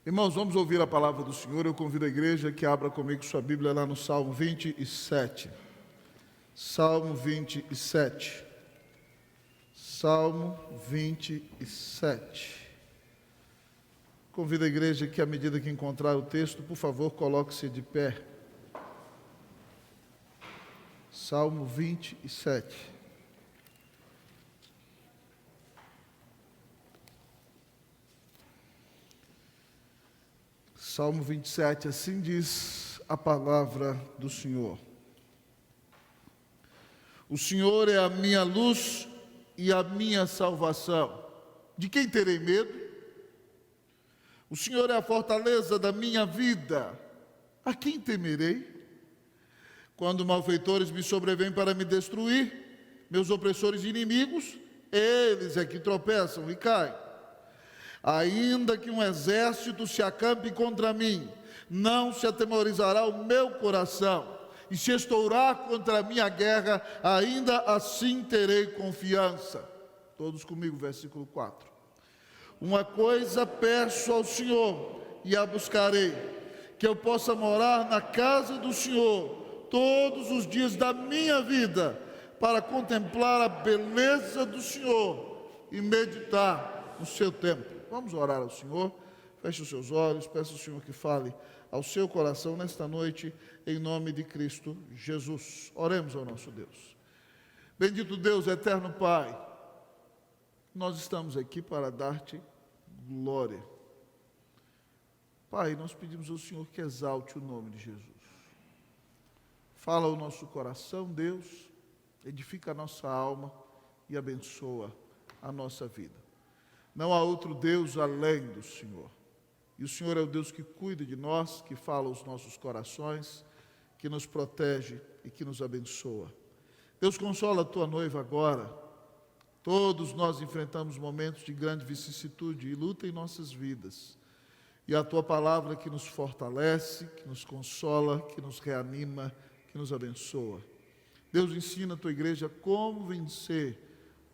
Irmãos, vamos ouvir a palavra do Senhor. Eu convido a igreja que abra comigo sua Bíblia lá no Salmo 27. Salmo 27. Salmo 27. Convido a igreja que, à medida que encontrar o texto, por favor, coloque-se de pé. Salmo 27. Salmo 27, assim diz a palavra do Senhor. O Senhor é a minha luz e a minha salvação. De quem terei medo? O Senhor é a fortaleza da minha vida. A quem temerei? Quando malfeitores me sobrevêm para me destruir, meus opressores e inimigos, eles é que tropeçam e caem. Ainda que um exército se acampe contra mim, não se atemorizará o meu coração. E se estourar contra a minha guerra, ainda assim terei confiança. Todos comigo, versículo 4. Uma coisa peço ao Senhor e a buscarei, que eu possa morar na casa do Senhor todos os dias da minha vida, para contemplar a beleza do Senhor e meditar no seu templo. Vamos orar ao Senhor. Feche os seus olhos, peça ao Senhor que fale ao seu coração nesta noite, em nome de Cristo Jesus. Oremos ao nosso Deus. Bendito Deus, eterno Pai, nós estamos aqui para dar-te glória. Pai, nós pedimos ao Senhor que exalte o nome de Jesus. Fala ao nosso coração, Deus, edifica a nossa alma e abençoa a nossa vida. Não há outro Deus além do Senhor. E o Senhor é o Deus que cuida de nós, que fala aos nossos corações, que nos protege e que nos abençoa. Deus, consola a tua noiva agora. Todos nós enfrentamos momentos de grande vicissitude e luta em nossas vidas. E a tua palavra que nos fortalece, que nos consola, que nos reanima, que nos abençoa. Deus, ensina a tua igreja como vencer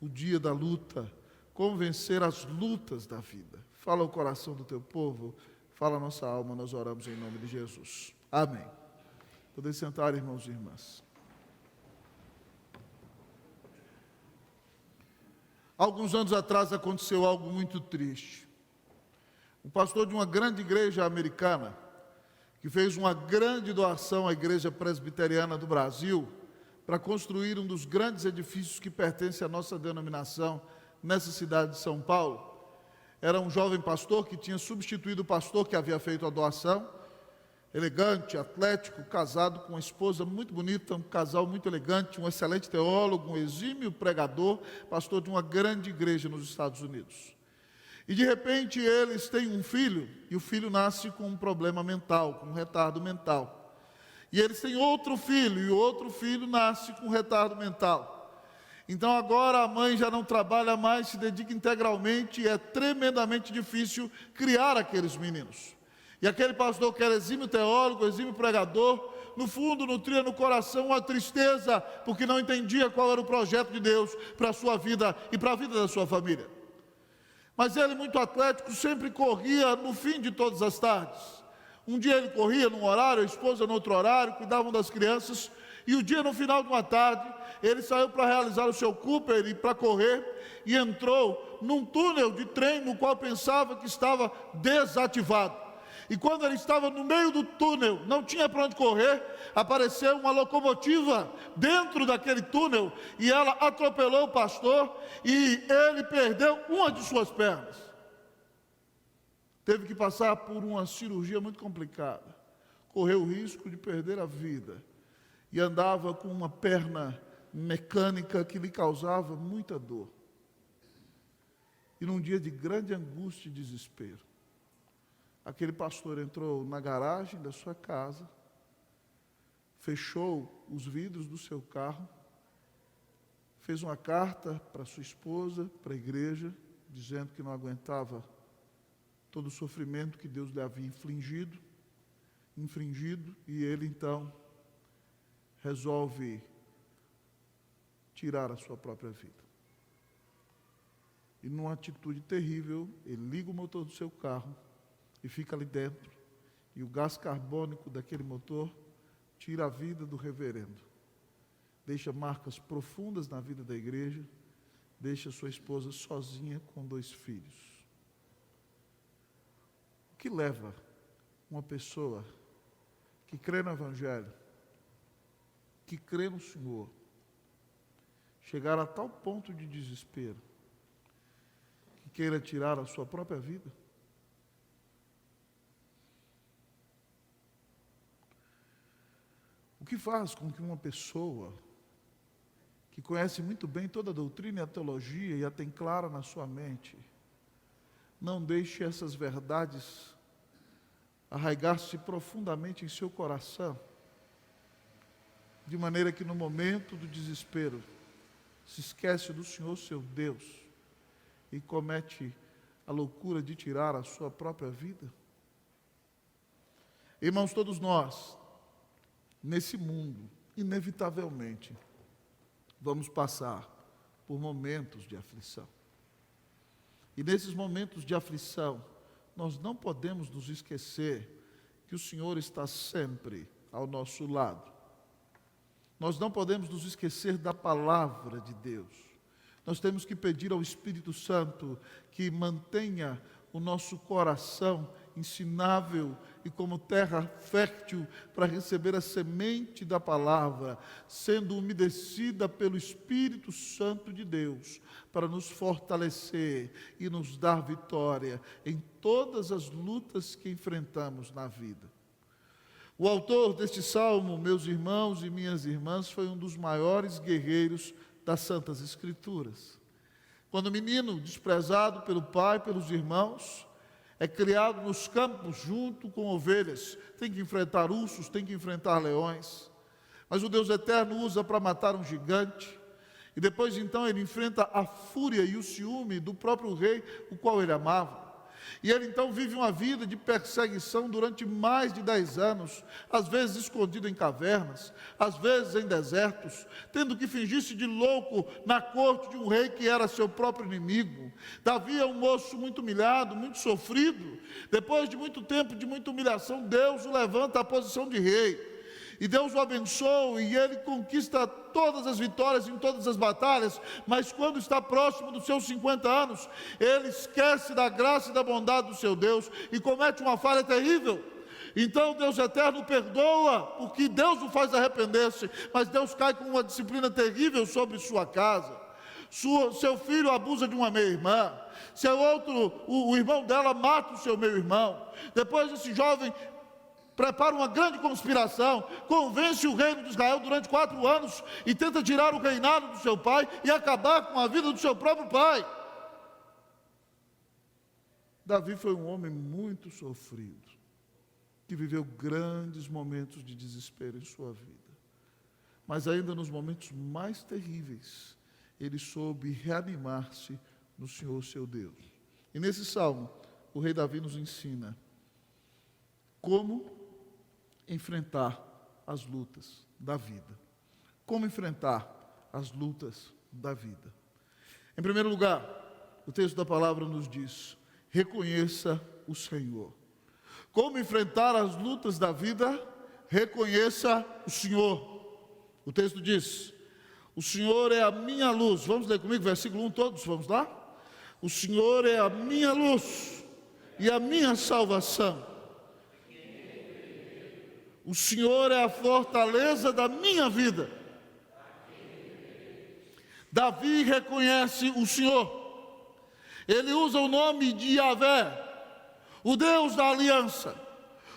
o dia da luta, como vencer as lutas da vida. Fala o coração do teu povo, fala a nossa alma, nós oramos em nome de Jesus. Amém. Podem sentar, irmãos e irmãs. Alguns anos atrás aconteceu algo muito triste. Um pastor de uma grande igreja americana, que fez uma grande doação à Igreja Presbiteriana do Brasil, para construir um dos grandes edifícios que pertence à nossa denominação, nessa cidade de São Paulo. Era um jovem pastor que tinha substituído o pastor que havia feito a doação, elegante, atlético, casado com uma esposa muito bonita, um casal muito elegante, um excelente teólogo, um exímio pregador, pastor de uma grande igreja nos Estados Unidos. E de repente eles têm um filho, e o filho nasce com um problema mental, com um retardo mental. E eles têm outro filho, e o outro filho nasce com um retardo mental. Então agora a mãe já não trabalha mais, se dedica integralmente, e é tremendamente difícil criar aqueles meninos. E aquele pastor que era exímio teólogo, exímio pregador, no fundo nutria no coração uma tristeza, porque não entendia qual era o projeto de Deus para a sua vida e para a vida da sua família. Mas ele, muito atlético, sempre corria no fim de todas as tardes. Um dia ele corria num horário, a esposa no outro horário, cuidavam das crianças, e o dia no final de uma tarde, ele saiu para realizar o seu Cooper e para correr, e entrou num túnel de trem no qual pensava que estava desativado. E quando ele estava no meio do túnel, não tinha para onde correr, apareceu uma locomotiva dentro daquele túnel, e ela atropelou o pastor, e ele perdeu uma de suas pernas. Teve que passar por uma cirurgia muito complicada, correu o risco de perder a vida, e andava com uma perna mecânica que lhe causava muita dor. E num dia de grande angústia e desespero, aquele pastor entrou na garagem da sua casa, fechou os vidros do seu carro, fez uma carta para sua esposa, para a igreja, dizendo que não aguentava todo o sofrimento que Deus lhe havia infligido, e ele então resolve tirar a sua própria vida. E numa atitude terrível, ele liga o motor do seu carro, e fica ali dentro. E o gás carbônico daquele motor tira a vida do reverendo. Deixa marcas profundas na vida da igreja, deixa sua esposa sozinha com 2 filhos. O que leva uma pessoa que crê no Evangelho, que crê no Senhor, chegar a tal ponto de desespero, que queira tirar a sua própria vida? O que faz com que uma pessoa que conhece muito bem toda a doutrina e a teologia e a tem clara na sua mente, não deixe essas verdades arraigar-se profundamente em seu coração, de maneira que no momento do desespero se esquece do Senhor seu Deus e comete a loucura de tirar a sua própria vida? Irmãos, todos nós, nesse mundo, inevitavelmente, vamos passar por momentos de aflição. E nesses momentos de aflição, nós não podemos nos esquecer que o Senhor está sempre ao nosso lado. Nós não podemos nos esquecer da palavra de Deus. Nós temos que pedir ao Espírito Santo que mantenha o nosso coração ensinável e como terra fértil para receber a semente da palavra, sendo umedecida pelo Espírito Santo de Deus, para nos fortalecer e nos dar vitória em todas as lutas que enfrentamos na vida. O autor deste salmo, meus irmãos e minhas irmãs, foi um dos maiores guerreiros das Santas Escrituras. Quando menino, desprezado pelo pai, pelos irmãos, é criado nos campos junto com ovelhas, tem que enfrentar ursos, tem que enfrentar leões, mas o Deus eterno usa para matar um gigante, e depois então ele enfrenta a fúria e o ciúme do próprio rei, o qual ele amava. E ele então vive uma vida de perseguição durante mais de 10 anos, às vezes escondido em cavernas, às vezes em desertos, tendo que fingir-se de louco na corte de um rei que era seu próprio inimigo. Davi é um moço muito humilhado, muito sofrido. Depois de muito tempo, de muita humilhação, Deus o levanta à posição de rei. E Deus o abençoa e ele conquista todas as vitórias em todas as batalhas, mas quando está próximo dos seus 50 anos, ele esquece da graça e da bondade do seu Deus e comete uma falha terrível. Então Deus eterno perdoa, porque Deus o faz arrepender-se, mas Deus cai com uma disciplina terrível sobre sua casa. Seu filho abusa de uma meia-irmã, o irmão dela mata o seu meio-irmão. Depois esse jovem prepara uma grande conspiração, convence o reino de Israel durante 4 anos e tenta tirar o reinado do seu pai e acabar com a vida do seu próprio pai. Davi foi um homem muito sofrido, que viveu grandes momentos de desespero em sua vida, mas ainda nos momentos mais terríveis, ele soube reanimar-se no Senhor seu Deus. E nesse salmo, o rei Davi nos ensina como enfrentar as lutas da vida. Como enfrentar as lutas da vida? Em primeiro lugar, o texto da palavra nos diz: reconheça o Senhor. Como enfrentar as lutas da vida? Reconheça o Senhor. O texto diz: o Senhor é a minha luz. Vamos ler comigo, versículo 1 todos, vamos lá? O Senhor é a minha luz e a minha salvação. O Senhor é a fortaleza da minha vida. Davi reconhece o Senhor. Ele usa o nome de Yahvé, o Deus da aliança,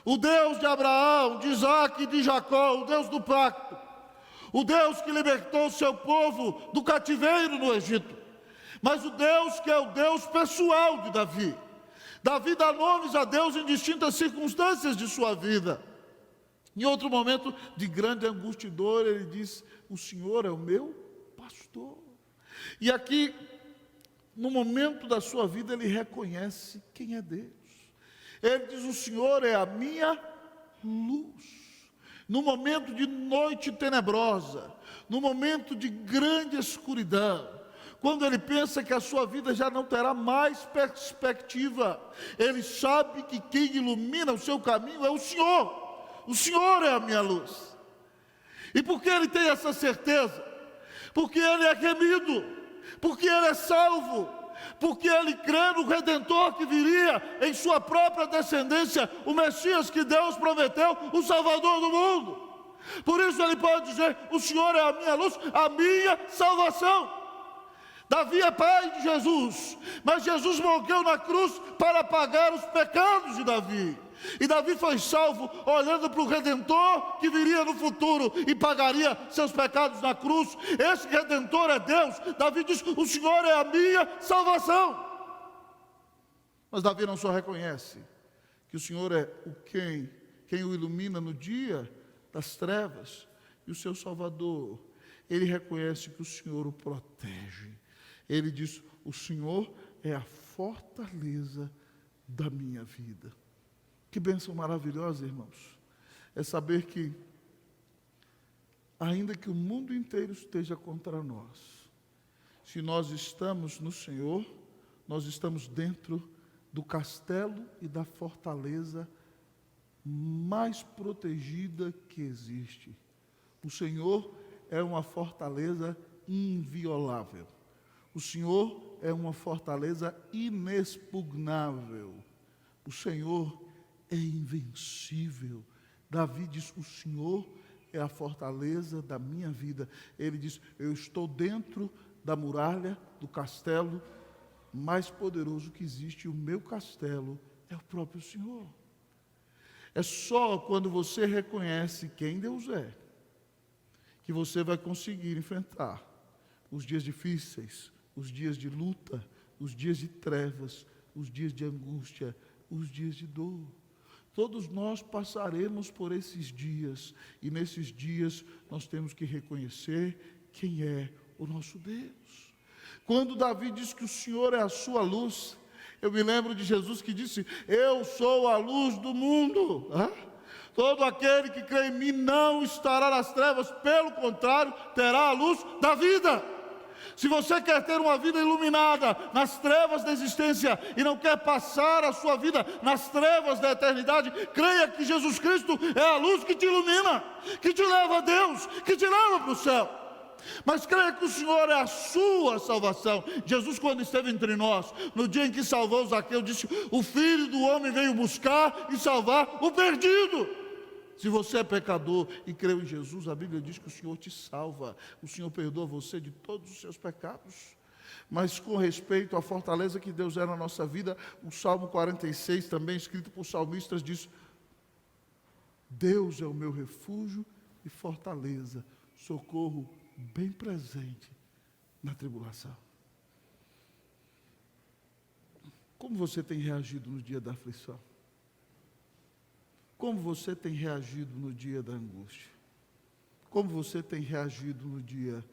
o Deus de Abraão, de Isaac e de Jacó, o Deus do pacto, o Deus que libertou o seu povo do cativeiro no Egito, mas o Deus que é o Deus pessoal de Davi. Davi dá nomes a Deus em distintas circunstâncias de sua vida. Em outro momento de grande angústia e dor, ele diz: o Senhor é o meu pastor. E aqui, no momento da sua vida, ele reconhece quem é Deus. Ele diz: o Senhor é a minha luz. No momento de noite tenebrosa, no momento de grande escuridão, quando ele pensa que a sua vida já não terá mais perspectiva. Ele sabe que quem ilumina o seu caminho é o Senhor é a minha luz. E por que ele tem essa certeza? Porque ele é remido, porque ele é salvo, porque ele crê no Redentor que viria em sua própria descendência, o Messias que Deus prometeu, o Salvador do mundo. Por isso ele pode dizer: o Senhor é a minha luz, a minha salvação. Davi é pai de Jesus, mas Jesus morreu na cruz para pagar os pecados de Davi. E Davi foi salvo olhando para o Redentor que viria no futuro e pagaria seus pecados na cruz. Esse Redentor é Deus. Davi diz: o Senhor é a minha salvação. Mas Davi não só reconhece que o Senhor é quem o ilumina no dia das trevas e o seu Salvador, ele reconhece que o Senhor o protege. Ele diz: o Senhor é a fortaleza da minha vida. Que bênção maravilhosa, irmãos, é saber que, ainda que o mundo inteiro esteja contra nós, se nós estamos no Senhor, nós estamos dentro do castelo e da fortaleza mais protegida que existe. O Senhor é uma fortaleza inviolável. O Senhor é uma fortaleza inexpugnável. O Senhor é invencível. Davi diz: o Senhor é a fortaleza da minha vida. Ele diz: eu estou dentro da muralha do castelo mais poderoso que existe. E o meu castelo é o próprio Senhor. É só quando você reconhece quem Deus é, que você vai conseguir enfrentar os dias difíceis, os dias de luta, os dias de trevas, os dias de angústia, os dias de dor. Todos nós passaremos por esses dias, e nesses dias nós temos que reconhecer quem é o nosso Deus. Quando Davi diz que o Senhor é a sua luz, eu me lembro de Jesus que disse: eu sou a luz do mundo. Todo aquele que crê em mim não estará nas trevas, pelo contrário, terá a luz da vida. Se você quer ter uma vida iluminada nas trevas da existência e não quer passar a sua vida nas trevas da eternidade, creia que Jesus Cristo é a luz que te ilumina, que te leva a Deus, que te leva para o céu. Mas creia que o Senhor é a sua salvação. Jesus, quando esteve entre nós, no dia em que salvou Zaqueu, disse: o Filho do Homem veio buscar e salvar o perdido. Se você é pecador e creu em Jesus, a Bíblia diz que o Senhor te salva. O Senhor perdoa você de todos os seus pecados. Mas com respeito à fortaleza que Deus é na nossa vida, o Salmo 46, também escrito por salmistas, diz: Deus é o meu refúgio e fortaleza, socorro bem presente na tribulação. Como você tem reagido no dia da aflição? Como você tem reagido no dia da angústia? Como você tem reagido no dia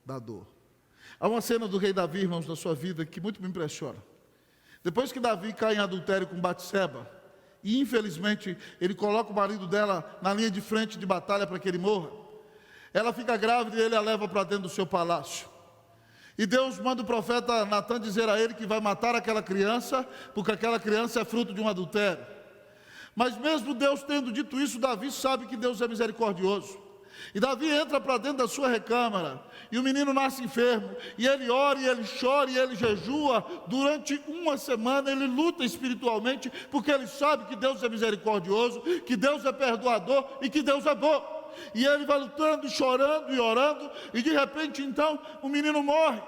da dor? Há uma cena do rei Davi, irmãos, na sua vida que muito me impressiona. Depois que Davi cai em adultério com Batseba, e infelizmente ele coloca o marido dela na linha de frente de batalha para que ele morra, ela fica grávida e ele a leva para dentro do seu palácio. E Deus manda o profeta Natan dizer a ele que vai matar aquela criança, porque aquela criança é fruto de um adultério. Mas mesmo Deus tendo dito isso, Davi sabe que Deus é misericordioso. E Davi entra para dentro da sua recâmara, e o menino nasce enfermo, e ele ora, e ele chora, e ele jejua. Durante uma semana ele luta espiritualmente, porque ele sabe que Deus é misericordioso, que Deus é perdoador e que Deus é bom. E ele vai lutando, chorando e orando, e de repente então o menino morre.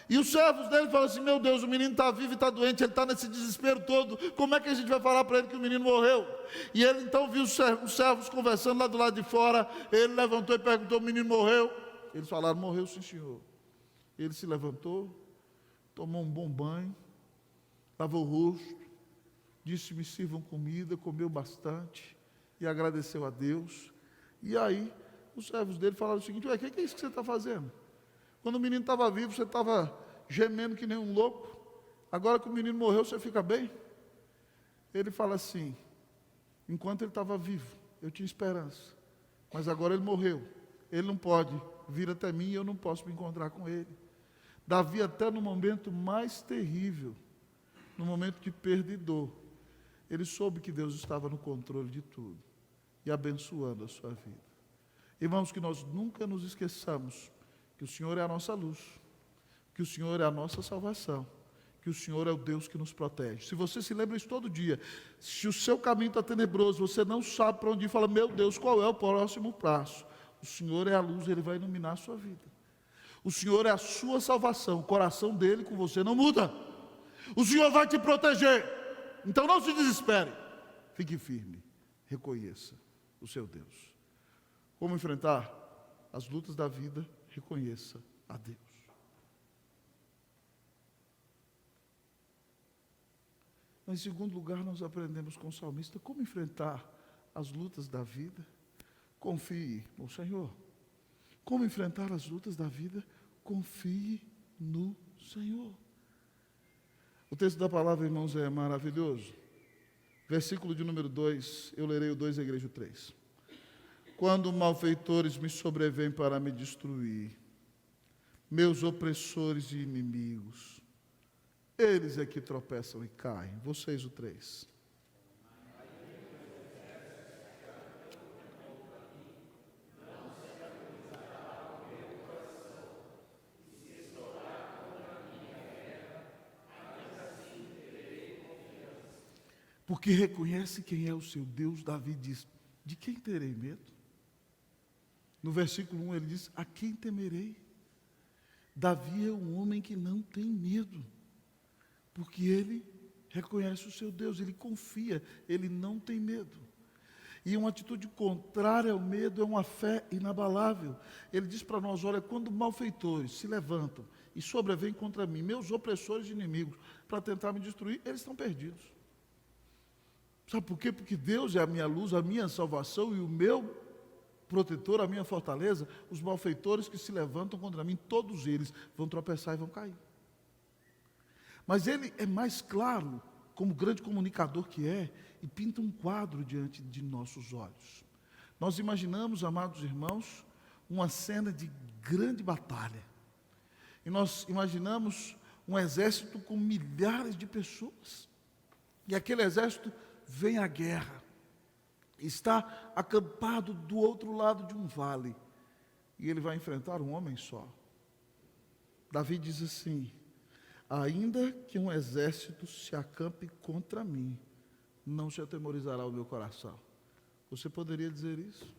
E os servos dele falam assim: meu Deus, o menino está vivo e está doente, ele está nesse desespero todo, como é que a gente vai falar para ele que o menino morreu? E ele então viu os servos conversando lá do lado de fora. Ele levantou e perguntou: o menino morreu? Eles falaram: morreu sim, senhor. Ele se levantou, tomou um bom banho, lavou o rosto, disse: me sirvam comida, comeu bastante e agradeceu a Deus. E aí os servos dele falaram o seguinte: ué, o que é isso que você está fazendo? Quando o menino estava vivo, você estava gemendo que nem um louco. Agora que o menino morreu, você fica bem? Ele fala assim: enquanto ele estava vivo, eu tinha esperança. Mas agora ele morreu. Ele não pode vir até mim e eu não posso me encontrar com ele. Davi, até no momento mais terrível, no momento de perda e dor, ele soube que Deus estava no controle de tudo e abençoando a sua vida. Irmãos, que nós nunca nos esqueçamos que o Senhor é a nossa luz, que o Senhor é a nossa salvação, que o Senhor é o Deus que nos protege. Se você se lembra isso todo dia, se o seu caminho está tenebroso, você não sabe para onde ir, fala, meu Deus, qual é o próximo passo? O Senhor é a luz, Ele vai iluminar a sua vida. O Senhor é a sua salvação, o coração dele com você não muda. O Senhor vai te proteger. Então não se desespere. Fique firme. Reconheça o seu Deus. Como enfrentar as lutas da vida? Reconheça a Deus. Mas, em segundo lugar, nós aprendemos com o salmista como enfrentar as lutas da vida. Confie no Senhor. Como enfrentar as lutas da vida? Confie no Senhor. O texto da palavra, irmãos, é maravilhoso. Versículo de número 2, eu lerei o 2 da igreja 3. Quando malfeitores me sobrevêm para me destruir, meus opressores e inimigos, eles é que tropeçam e caem. Vocês, o 3. Porque reconhece quem é o seu Deus, Davi diz, de quem terei medo? No versículo 1 ele diz, a quem temerei? Davi é um homem que não tem medo, porque ele reconhece o seu Deus, ele confia, ele não tem medo. E uma atitude contrária ao medo é uma fé inabalável. Ele diz para nós, olha, quando malfeitores se levantam e sobrevêm contra mim, meus opressores e inimigos, para tentar me destruir, eles estão perdidos. Sabe por quê? Porque Deus é a minha luz, a minha salvação e o meu protetor, a minha fortaleza. Os malfeitores que se levantam contra mim, todos eles vão tropeçar e vão cair. Mas ele é mais claro, como grande comunicador que é, e pinta um quadro diante de nossos olhos. Nós imaginamos, amados irmãos, uma cena de grande batalha. E nós imaginamos um exército com milhares de pessoas. E aquele exército vem à guerra, está acampado do outro lado de um vale, e ele vai enfrentar um homem só. Davi diz assim, ainda que um exército se acampe contra mim, não se atemorizará o meu coração. Você poderia dizer isso?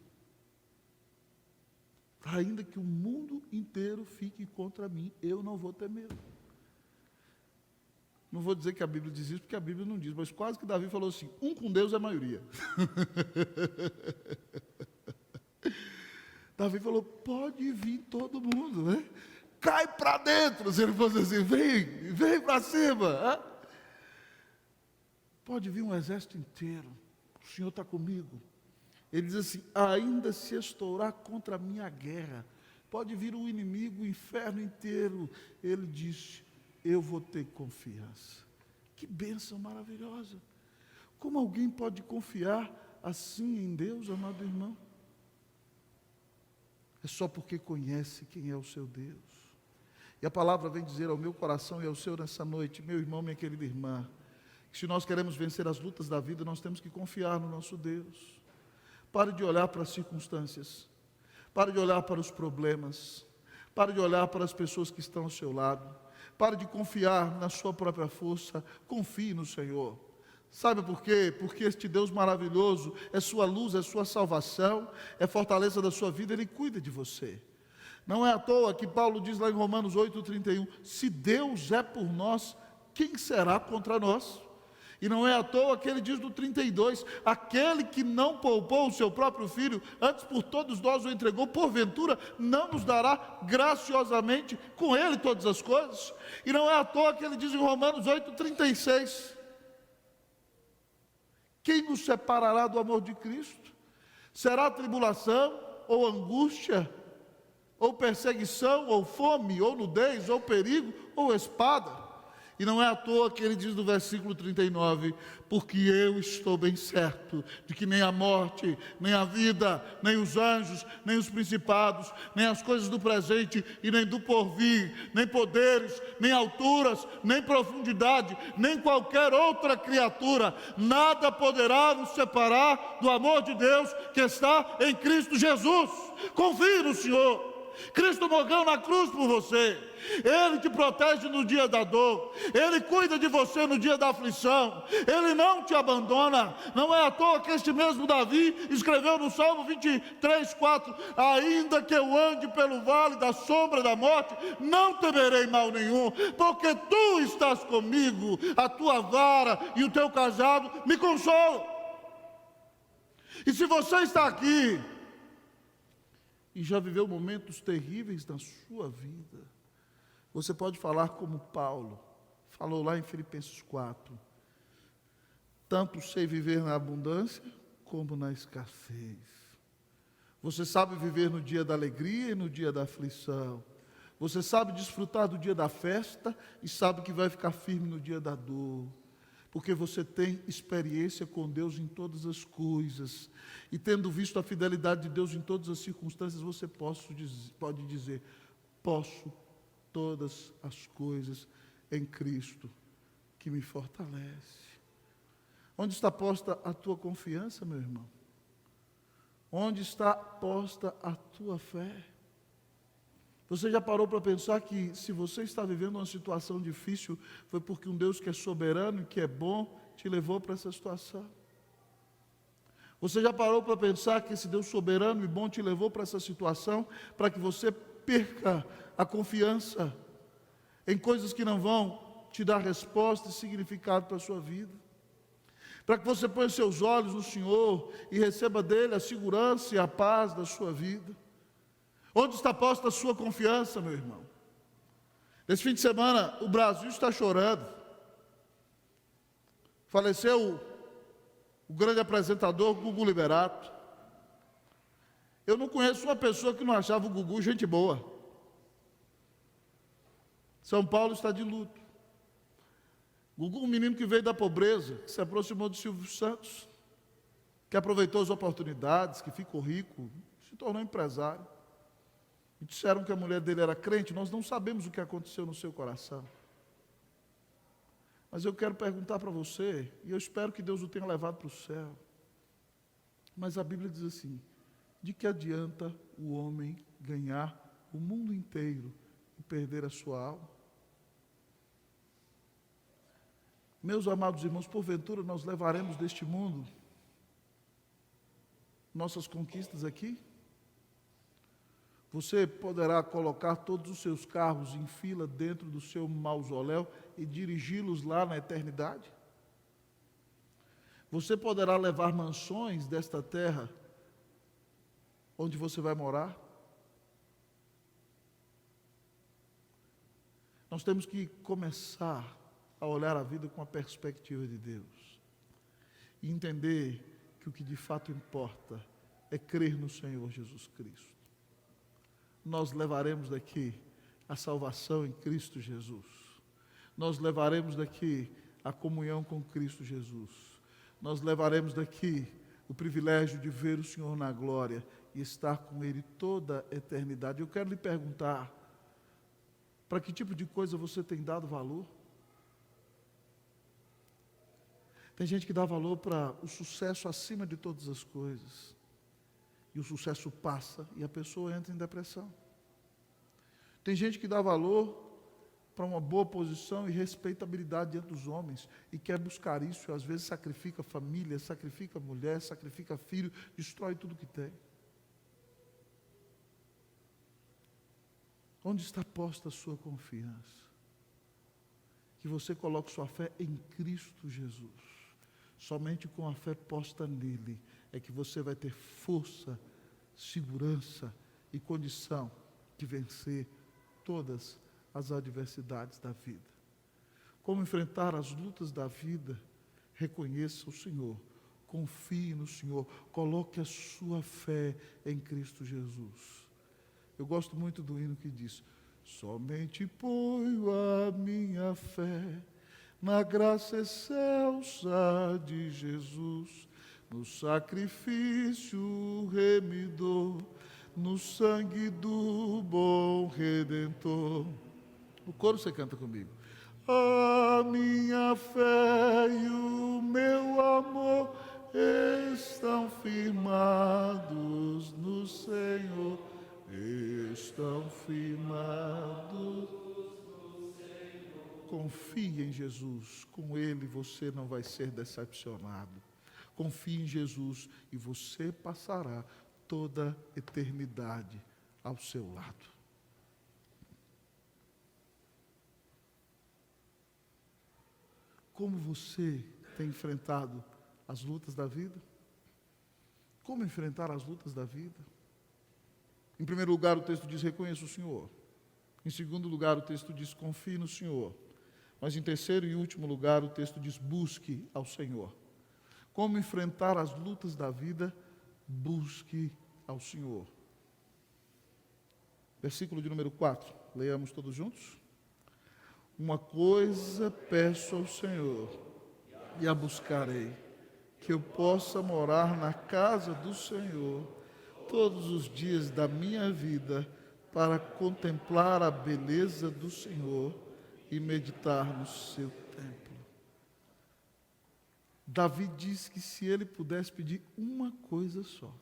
Ainda que o mundo inteiro fique contra mim, eu não vou ter medo. Não vou dizer que a Bíblia diz isso, porque a Bíblia não diz, mas quase que Davi falou assim, um com Deus é a maioria. Davi falou, pode vir todo mundo, né? Cai para dentro, se ele fosse assim, vem para cima. Hein? Pode vir um exército inteiro, o Senhor está comigo. Ele diz assim, ainda se estourar contra a minha guerra, pode vir o inimigo, o inferno inteiro. Ele disse, eu vou ter confiança. Que bênção maravilhosa. Como alguém pode confiar assim em Deus, amado irmão? É só porque conhece quem é o seu Deus. E a palavra vem dizer ao meu coração e ao seu nessa noite, meu irmão, minha querida irmã, que se nós queremos vencer as lutas da vida, nós temos que confiar no nosso Deus. Pare de olhar para as circunstâncias. Pare de olhar para os problemas. Pare de olhar para as pessoas que estão ao seu lado. Pare de confiar na sua própria força, confie no Senhor. Sabe por quê? Porque este Deus maravilhoso é sua luz, é sua salvação, é fortaleza da sua vida, Ele cuida de você. Não é à toa que Paulo diz lá em Romanos 8:31, se Deus é por nós, quem será contra nós? E não é à toa que ele diz no 32, aquele que não poupou o seu próprio filho, antes por todos nós o entregou, porventura não nos dará graciosamente com ele todas as coisas? E não é à toa que ele diz em Romanos 8:36, quem nos separará do amor de Cristo? Será tribulação, ou angústia, ou perseguição, ou fome, ou nudez, ou perigo, ou espada? E não é à toa que ele diz no versículo 39, porque eu estou bem certo de que nem a morte, nem a vida, nem os anjos, nem os principados, nem as coisas do presente e nem do porvir, nem poderes, nem alturas, nem profundidade, nem qualquer outra criatura, nada poderá nos separar do amor de Deus que está em Cristo Jesus. Confie no Senhor. Cristo morreu na cruz por você. Ele te protege no dia da dor. Ele cuida de você no dia da aflição. Ele não te abandona. Não é à toa que este mesmo Davi escreveu no Salmo 23, 4: ainda que eu ande pelo vale da sombra da morte, não temerei mal nenhum, porque tu estás comigo, a tua vara e o teu cajado me consolam. E se você está aqui e já viveu momentos terríveis na sua vida, você pode falar como Paulo falou lá em Filipenses 4: tanto sei viver na abundância como na escassez. Você sabe viver no dia da alegria e no dia da aflição. Você sabe desfrutar do dia da festa e sabe que vai ficar firme no dia da dor. Porque você tem experiência com Deus em todas as coisas. E tendo visto a fidelidade de Deus em todas as circunstâncias, você pode dizer: posso todas as coisas em Cristo que me fortalece. Onde está posta a tua confiança, meu irmão? Onde está posta a tua fé? Você já parou para pensar que se você está vivendo uma situação difícil, foi porque um Deus que é soberano e que é bom te levou para essa situação? Você já parou para pensar que esse Deus soberano e bom te levou para essa situação para que você perca a confiança em coisas que não vão te dar resposta e significado para a sua vida? Para que você ponha seus olhos no Senhor e receba dele a segurança e a paz da sua vida? Onde está posta a sua confiança, meu irmão? Nesse fim de semana, o Brasil está chorando. Faleceu o grande apresentador Gugu Liberato. Eu não conheço uma pessoa que não achava o Gugu gente boa. São Paulo está de luto. Gugu, um menino que veio da pobreza, que se aproximou de Silvio Santos, que aproveitou as oportunidades, que ficou rico, se tornou empresário. E disseram que a mulher dele era crente. Nós não sabemos o que aconteceu no seu coração. Mas eu quero perguntar para você, e eu espero que Deus o tenha levado para o céu. Mas a Bíblia diz assim: de que adianta o homem ganhar o mundo inteiro e perder a sua alma? Meus amados irmãos, porventura nós levaremos deste mundo nossas conquistas aqui? Você poderá colocar todos os seus carros em fila dentro do seu mausoléu e dirigi-los lá na eternidade? Você poderá levar mansões desta terra onde você vai morar? Nós temos que começar a olhar a vida com a perspectiva de Deus e entender que o que de fato importa é crer no Senhor Jesus Cristo. Nós levaremos daqui a salvação em Cristo Jesus. Nós levaremos daqui a comunhão com Cristo Jesus. Nós levaremos daqui o privilégio de ver o Senhor na glória e estar com Ele toda a eternidade. Eu quero lhe perguntar, para que tipo de coisa você tem dado valor? Tem gente que dá valor para o sucesso acima de todas as coisas. E o sucesso passa e a pessoa entra em depressão. Tem gente que dá valor para uma boa posição e respeitabilidade diante dos homens e quer buscar isso, e às vezes sacrifica família, sacrifica mulher, sacrifica filho, destrói tudo que tem. Onde está posta a sua confiança? Que você coloque sua fé em Cristo Jesus. Somente com a fé posta nele é que você vai ter força, segurança e condição de vencer todas as adversidades da vida. Como enfrentar as lutas da vida? Reconheça o Senhor, confie no Senhor, coloque a sua fé em Cristo Jesus. Eu gosto muito do hino que diz: Somente ponho a minha fé na graça excelsa de Jesus, no sacrifício remidor, no sangue do bom Redentor. O coro você canta comigo. A minha fé e o meu amor estão firmados no Senhor, estão firmados no Senhor. Confie em Jesus, com Ele você não vai ser decepcionado. Confie em Jesus e você passará toda a eternidade ao seu lado. Como você tem enfrentado as lutas da vida? Como enfrentar as lutas da vida? Em primeiro lugar, o texto diz: reconheça o Senhor. Em segundo lugar, o texto diz: confie no Senhor. Mas em terceiro e último lugar, o texto diz: busque ao Senhor. Como enfrentar as lutas da vida? Busque ao Senhor. Versículo de número 4. Leamos todos juntos? Uma coisa peço ao Senhor, e a buscarei, que eu possa morar na casa do Senhor todos os dias da minha vida, para contemplar a beleza do Senhor e meditar no seu templo. Davi diz que se ele pudesse pedir uma coisa só.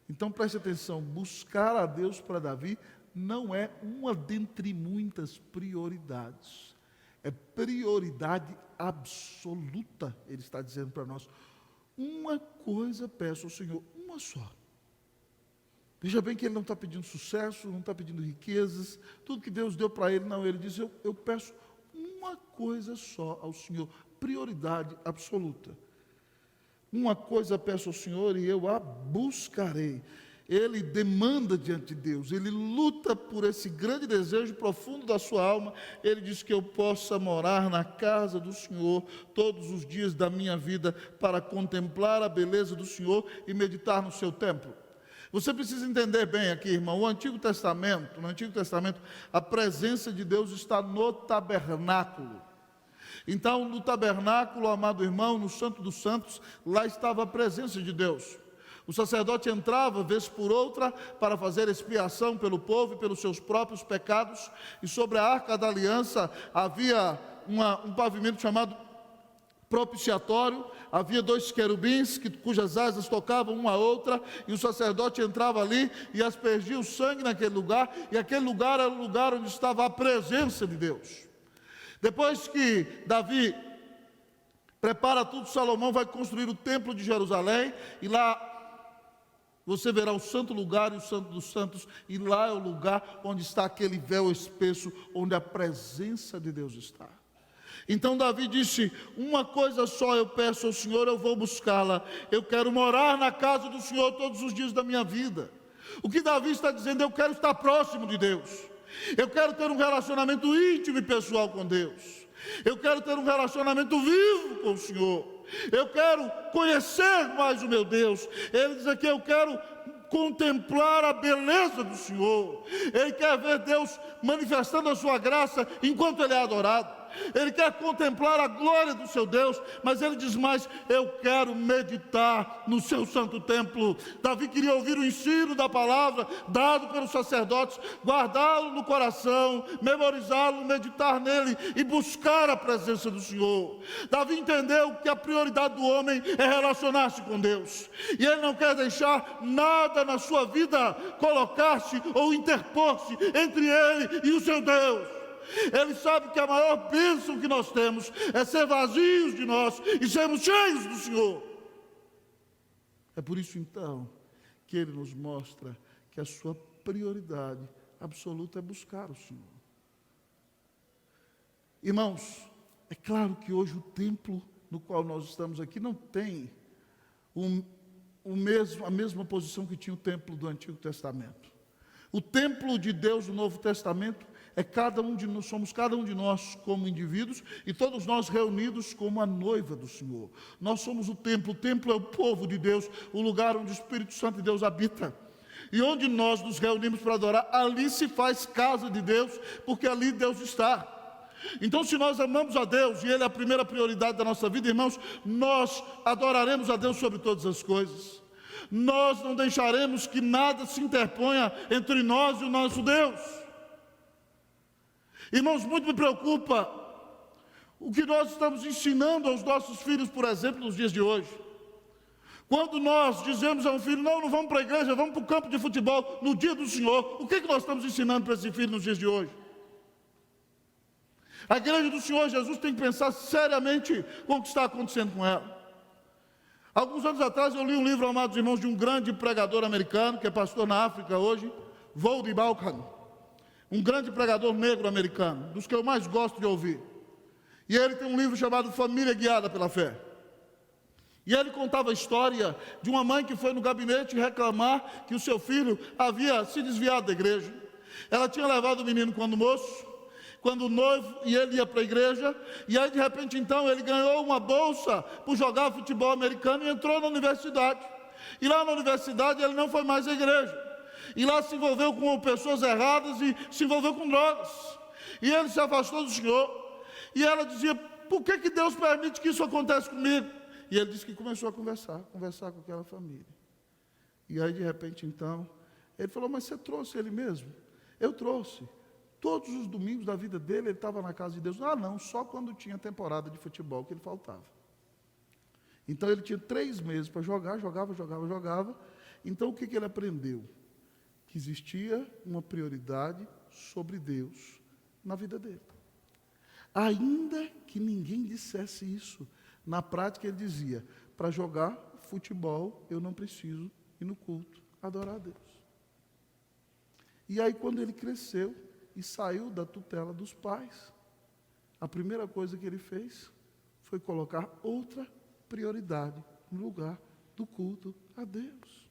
Então preste atenção, buscar a Deus para Davi não é uma dentre muitas prioridades. É prioridade absoluta, ele está dizendo para nós. Uma coisa peço ao Senhor, uma só. Veja bem que ele não está pedindo sucesso, não está pedindo riquezas, tudo que Deus deu para ele, não, ele diz: eu peço uma coisa só ao Senhor, prioridade absoluta. Uma coisa peço ao Senhor e eu a buscarei. Ele demanda diante de Deus, ele luta por esse grande desejo profundo da sua alma. Ele diz que eu possa morar na casa do Senhor todos os dias da minha vida, para contemplar a beleza do Senhor e meditar no seu templo. Você precisa entender bem aqui, irmão, no Antigo Testamento, a presença de Deus está no tabernáculo. Então, no tabernáculo, amado irmão, no Santo dos Santos, lá estava a presença de Deus. O sacerdote entrava, vez por outra, para fazer expiação pelo povo e pelos seus próprios pecados, e sobre a Arca da Aliança havia um pavimento chamado propiciatório. Havia 2 querubins cujas asas tocavam uma a outra, e o sacerdote entrava ali e aspergia o sangue naquele lugar, e aquele lugar era o lugar onde estava a presença de Deus. Depois que Davi prepara tudo, Salomão vai construir o templo de Jerusalém, e lá você verá o santo lugar e o santo dos santos, e lá é o lugar onde está aquele véu espesso, onde a presença de Deus está. Então Davi disse: uma coisa só eu peço ao Senhor, eu vou buscá-la. Eu quero morar na casa do Senhor todos os dias da minha vida. O que Davi está dizendo: eu quero estar próximo de Deus. Eu quero ter um relacionamento íntimo e pessoal com Deus. Eu quero ter um relacionamento vivo com o Senhor. Eu quero conhecer mais o meu Deus. Ele diz aqui: eu quero contemplar a beleza do Senhor. Ele quer ver Deus manifestando a sua graça enquanto ele é adorado. Ele quer contemplar a glória do seu Deus, mas ele diz mais: eu quero meditar no seu santo templo. Davi queria ouvir o ensino da palavra dado pelos sacerdotes, guardá-lo no coração, memorizá-lo, meditar nele e buscar a presença do Senhor. Davi entendeu que a prioridade do homem é relacionar-se com Deus, e ele não quer deixar nada na sua vida colocar-se ou interpor-se entre ele e o seu Deus. Ele sabe que a maior bênção que nós temos é ser vazios de nós e sermos cheios do Senhor. É por isso então que ele nos mostra que a sua prioridade absoluta é buscar o Senhor. Irmãos, é claro que hoje o templo no qual nós estamos aqui não tem a mesma posição que tinha o templo do Antigo Testamento. O templo de Deus do Novo Testamento somos cada um de nós como indivíduos, e todos nós reunidos como a noiva do Senhor. Nós somos o templo é o povo de Deus, o lugar onde o Espírito Santo de Deus habita. E onde nós nos reunimos para adorar, ali se faz casa de Deus, porque ali Deus está. Então, se nós amamos a Deus, e Ele é a primeira prioridade da nossa vida, irmãos, nós adoraremos a Deus sobre todas as coisas. Nós não deixaremos que nada se interponha entre nós e o nosso Deus. Irmãos, muito me preocupa o que nós estamos ensinando aos nossos filhos, por exemplo, nos dias de hoje. Quando nós dizemos a um filho, não vamos para a igreja, vamos para o campo de futebol no dia do Senhor, o que nós estamos ensinando para esse filho nos dias de hoje? A igreja do Senhor Jesus tem que pensar seriamente com o que está acontecendo com ela. Alguns anos atrás eu li um livro, amados irmãos, de um grande pregador americano, que é pastor na África hoje, Voddie Baucham, um grande pregador negro americano, dos que eu mais gosto de ouvir. E ele tem um livro chamado Família Guiada pela Fé. E ele contava a história de uma mãe que foi no gabinete reclamar que o seu filho havia se desviado da igreja. Ela tinha levado o menino quando moço, quando noivo, e ele ia para a igreja, e aí de repente então ele ganhou uma bolsa por jogar futebol americano e entrou na universidade. E lá na universidade ele não foi mais à igreja. E lá se envolveu com pessoas erradas e se envolveu com drogas. E ele se afastou do Senhor. E ela dizia, por que Deus permite que isso aconteça comigo? E ele disse que começou a conversar com aquela família. E aí de repente então, ele falou, mas você trouxe ele mesmo? Eu trouxe. Todos os domingos da vida dele, ele estava na casa de Deus. Não, só quando tinha temporada de futebol que ele faltava. Então ele tinha 3 meses para jogar, jogava. Então o que ele aprendeu? Que existia uma prioridade sobre Deus na vida dele. Ainda que ninguém dissesse isso, na prática ele dizia, para jogar futebol eu não preciso ir no culto adorar a Deus. E aí quando ele cresceu e saiu da tutela dos pais, a primeira coisa que ele fez foi colocar outra prioridade no lugar do culto a Deus.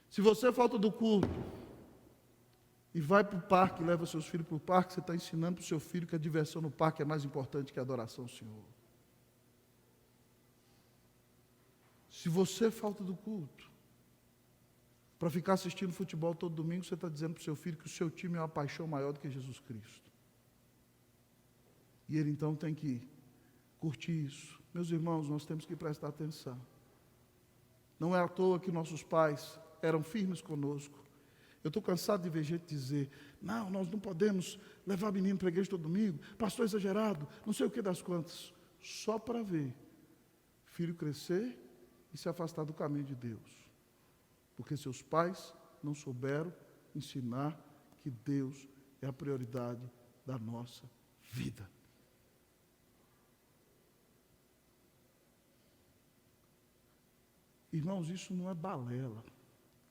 Se você falta do culto e vai para o parque, leva seus filhos para o parque, você está ensinando para o seu filho que a diversão no parque é mais importante que a adoração ao Senhor. Se você falta do culto, para ficar assistindo futebol todo domingo, você está dizendo para o seu filho que o seu time é uma paixão maior do que Jesus Cristo. E ele então tem que curtir isso. Meus irmãos, nós temos que prestar atenção. Não é à toa que nossos pais eram firmes conosco. Eu estou cansado de ver gente dizer, não, nós não podemos levar menino para a igreja todo domingo, pastor exagerado, não sei o que das quantas. Só para ver filho crescer e se afastar do caminho de Deus. Porque seus pais não souberam ensinar que Deus é a prioridade da nossa vida. Irmãos, isso não é balela,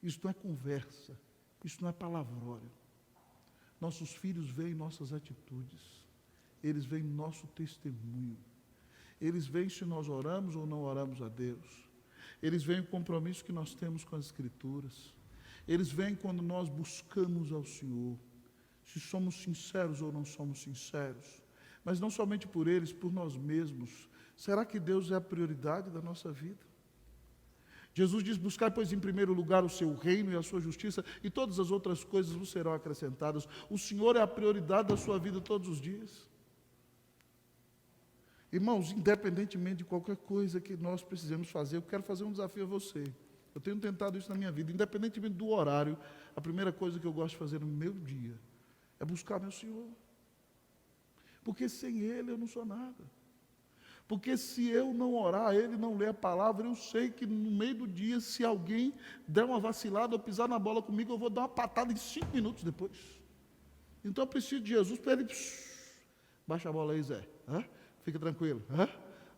isso não é conversa, isso não é palavrório. Nossos filhos veem nossas atitudes, eles veem nosso testemunho, eles veem se nós oramos ou não oramos a Deus. Eles veem o compromisso que nós temos com as Escrituras. Eles veem quando nós buscamos ao Senhor, se somos sinceros ou não somos sinceros. Mas não somente por eles, por nós mesmos. Será que Deus é a prioridade da nossa vida? Jesus diz, buscai, pois, em primeiro lugar o seu reino e a sua justiça, e todas as outras coisas vos serão acrescentadas. O Senhor é a prioridade da sua vida todos os dias. Irmãos, independentemente de qualquer coisa que nós precisemos fazer, eu quero fazer um desafio a você. Eu tenho tentado isso na minha vida. Independentemente do horário, a primeira coisa que eu gosto de fazer no meu dia é buscar meu Senhor. Porque sem Ele eu não sou nada. Porque se eu não orar, Ele não ler a palavra, eu sei que no meio do dia, se alguém der uma vacilada ou pisar na bola comigo, eu vou dar uma patada em 5 minutos depois. Então eu preciso de Jesus para Ele... Baixa a bola aí, Zé. Fica tranquilo,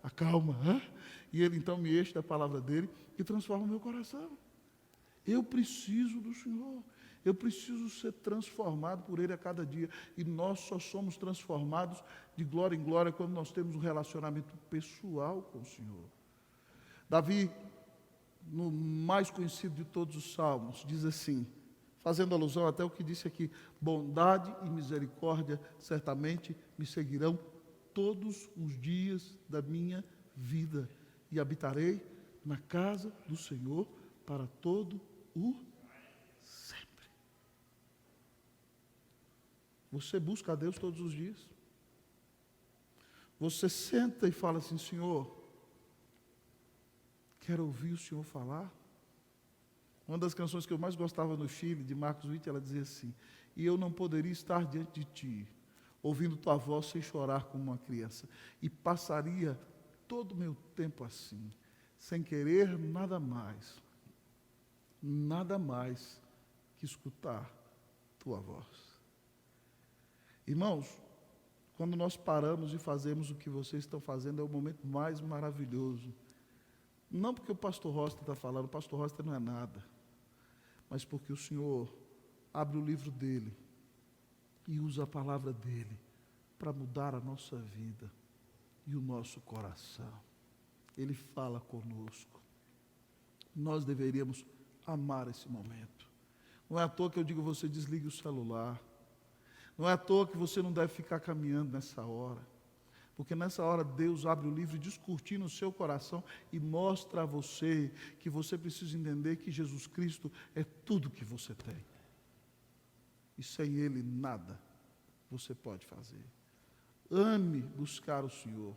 acalma, e Ele então me enche da palavra dEle e transforma o meu coração. Eu preciso do Senhor, eu preciso ser transformado por Ele a cada dia, e nós só somos transformados de glória em glória quando nós temos um relacionamento pessoal com o Senhor. Davi, no mais conhecido de todos os salmos, diz assim, fazendo alusão até ao que disse aqui, bondade e misericórdia certamente me seguirão todos os dias da minha vida, e habitarei na casa do Senhor para todo o sempre. Você busca a Deus todos os dias? Você senta e fala assim: Senhor, quero ouvir o Senhor falar? Uma das canções que eu mais gostava no Chile, de Marcos Witt, ela dizia assim: e eu não poderia estar diante de ti, ouvindo tua voz sem chorar como uma criança, e passaria todo o meu tempo assim, sem querer nada mais que escutar tua voz. Irmãos, quando nós paramos e fazemos o que vocês estão fazendo, é o momento mais maravilhoso. Não porque o pastor Rosta está falando, o pastor Rosta não é nada, mas porque o Senhor abre o livro dele e usa a palavra dele para mudar a nossa vida e o nosso coração. Ele fala conosco. Nós deveríamos amar esse momento. Não é à toa que eu digo: você desligue o celular. Não é à toa que você não deve ficar caminhando nessa hora. Porque nessa hora Deus abre o livro e descortina o seu coração e mostra a você que você precisa entender que Jesus Cristo é tudo que você tem. E sem Ele nada você pode fazer. Ame buscar o Senhor.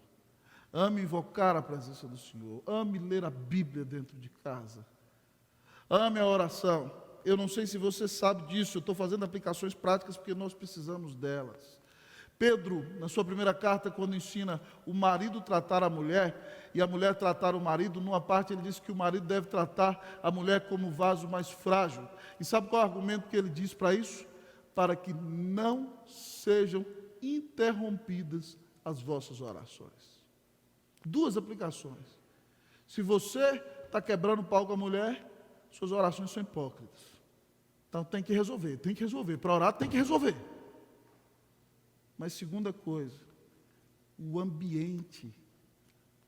Ame invocar a presença do Senhor. Ame ler a Bíblia dentro de casa. Ame a oração. Eu não sei se você sabe disso, eu estou fazendo aplicações práticas porque nós precisamos delas. Pedro, na sua primeira carta, quando ensina o marido tratar a mulher e a mulher tratar o marido, numa parte ele diz que o marido deve tratar a mulher como o vaso mais frágil. E sabe qual é o argumento que ele diz para isso? Para que não sejam interrompidas as vossas orações. Duas aplicações. Se você está quebrando o pau com a mulher, suas orações são hipócritas. Então tem que resolver. Para orar tem que resolver. Mas segunda coisa, o ambiente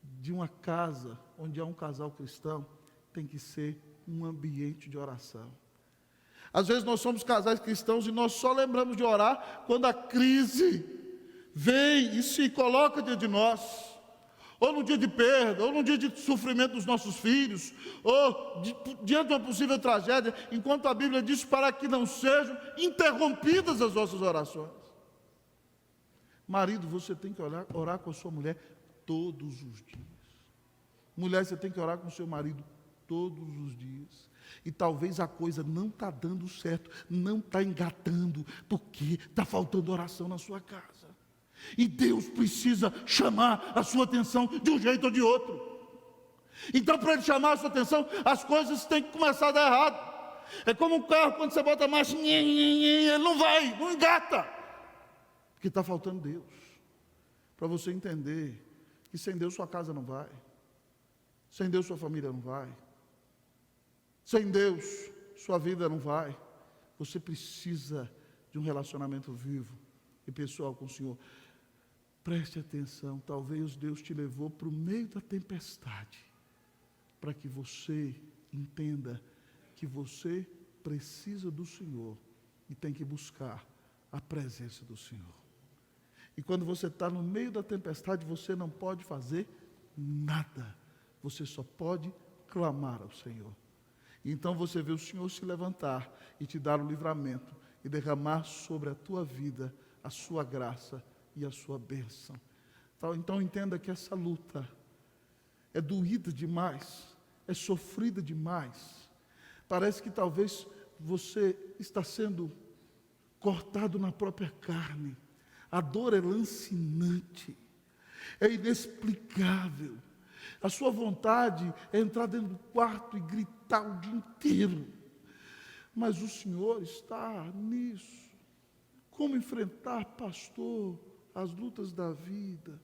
de uma casa onde há um casal cristão tem que ser um ambiente de oração. Às vezes nós somos casais cristãos e nós só lembramos de orar quando a crise vem e se coloca diante de nós. Ou no dia de perda, ou no dia de sofrimento dos nossos filhos, ou diante de uma possível tragédia, enquanto a Bíblia diz para que não sejam interrompidas as vossas orações. Marido, você tem que orar com a sua mulher todos os dias. Mulher, você tem que orar com o seu marido todos os dias. E talvez a coisa não está dando certo, não está engatando, porque está faltando oração na sua casa. E Deus precisa chamar a sua atenção de um jeito ou de outro. Então, para Ele chamar a sua atenção, as coisas têm que começar a dar errado. É como um carro, quando você bota a marcha, ele não vai, não engata. Porque está faltando Deus. Para você entender que sem Deus sua casa não vai. Sem Deus sua família não vai. Sem Deus sua vida não vai. Você precisa de um relacionamento vivo e pessoal com o Senhor. Preste atenção, talvez Deus te levou para o meio da tempestade, para que você entenda que você precisa do Senhor e tem que buscar a presença do Senhor. E quando você está no meio da tempestade, você não pode fazer nada, você só pode clamar ao Senhor. Então você vê o Senhor se levantar e te dar o livramento e derramar sobre a tua vida a sua graça e a sua bênção. Então entenda que essa luta é doída demais, é sofrida demais. Parece que talvez você está sendo cortado na própria carne. A dor é lancinante, é inexplicável. A sua vontade é entrar dentro do quarto e gritar o dia inteiro. Mas o Senhor está nisso. Como enfrentar, pastor, as lutas da vida?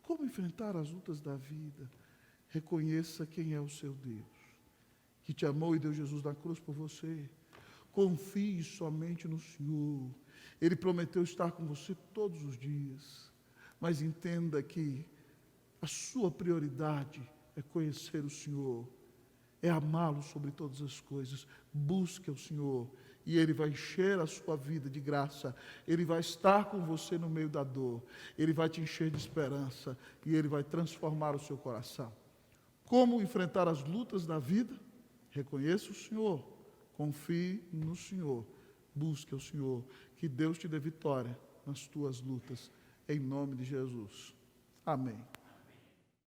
Como enfrentar as lutas da vida? Reconheça quem é o seu Deus, que te amou e deu Jesus na cruz por você. Confie somente no Senhor. Ele prometeu estar com você todos os dias. Mas entenda que a sua prioridade é conhecer o Senhor, é amá-lo sobre todas as coisas. Busque o Senhor e Ele vai encher a sua vida de graça. Ele vai estar com você no meio da dor. Ele vai te encher de esperança e Ele vai transformar o seu coração. Como enfrentar as lutas da vida? Reconheça o Senhor, confie no Senhor, busque o Senhor, que Deus te dê vitória nas tuas lutas, em nome de Jesus. Amém.